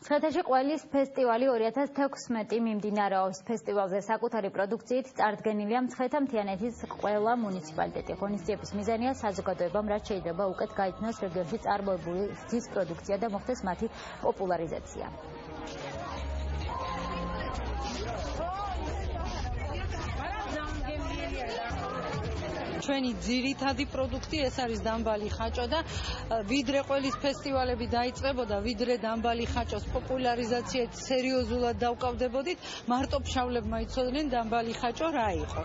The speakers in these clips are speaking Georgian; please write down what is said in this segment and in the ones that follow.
მცხეთაში ყველის ფესტივალი 2016 მიმდინარეობს. ფესტივალზე საკუთარი პროდუქციით წარდგენილია მცხეთა მთიანეთის ყველა მუნიციპალიტეტი. ღონისძიების მიზანია საზოგადოებამ რაც შეიძლება უკეთ გაიცნოს რეგიონში წარმოებული რძის პროდუქცია და მოხდეს მათი პოპულარიზაცია. ჩვენი ძირითადი პროდუქტი ეს არის დამბალი ხაჭო და ვიდრე ყველის ფესტივალები დაიწყებოდა, ვიდრე დამბალი ხაჭოს პოპულარიზაციით სერიოზულად დავკავდებოდით, მარტო ფშავლებმა იცოდნენ დამბალი ხაჭო რა იყო.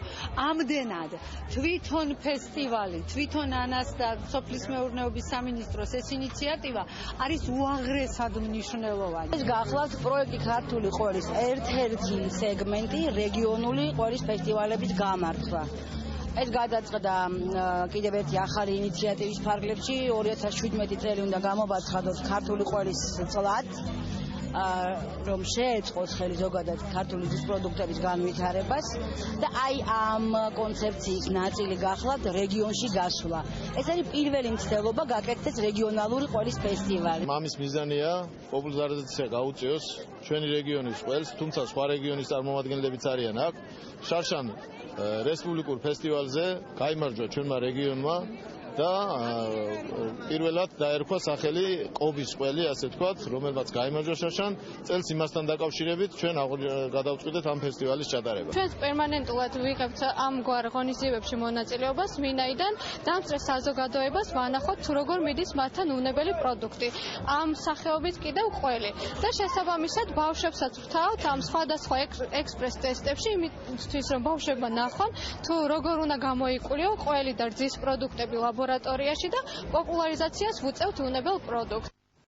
ამდენად თვითონ ფესტივალი, თვითონ ანას და სოფლის მეურნეობის სამინისტროს ეს ინიციატივა არის უაღრესად მნიშვნელოვანი. ეს გახლავთ პროექტი ქართული ყველის ერთ-ერთი სეგმენტი რეგიონული ყველის ფესტივალების გამართვა. ეს გადაწყდა კიდევ ერთი ახალი ინიციატივის ფარგლებში 2017 წელი უნდა გამოვაცხადოთ ქართული ყველის წლად, რომ შეეწყოს ხელი ზოგადად ქართული რძის პროდუქტების განვითარებას და აი ამ კონცეფციის ნაწილი გახლავთ რეგიონში გასვლა. ეს არის პირველი მცდელობა გაკეთდეს რეგიონალური ყველის ფესტივალი. ამის მიზანია პოპულარიზაცია გაუწიოს ჩვენი რეგიონის ყველს, თუმცა სხვა რეგიონის წარმომადგენლებიც არიან აქ. შარშან რესპუბლიკურ ფესტივალზე გაიმარჯვა ჩვენმა რეგიონმა და პირველად დაერქვა სახელი კობის ყველი, ასე ვთქვათ, რომელმაც გაიმარჯვა შარშან. წელს იმასთან დაკავშირებით ჩვენ გადავწყვიტეთ ამ ფესტივალის ჩატარება. ჩვენს პერმანენტულად ვიღებთ ამგვარ ღონისძიებებში მონაწილეობას, ვინაიდან დამსწრე საზოგადოებას ვანახოთ თუ როგორ მიდის მათთან უნებელი პროდუქტი. ამ სახეობით კიდევ ყველი და შესაბამისად ბავშვებსაც ვთავთ ამ სხვადასხვა ექსპრეს ტესტებში, იმისთვის რომ ბავშვებმა ნახონ თუ როგორ უნდა გამოიკულიო ყველი და რძის პროდუქტები ლაბორატორიაში და პოპულარიზაციას ვუწევთ უნებელ პროდუქტს.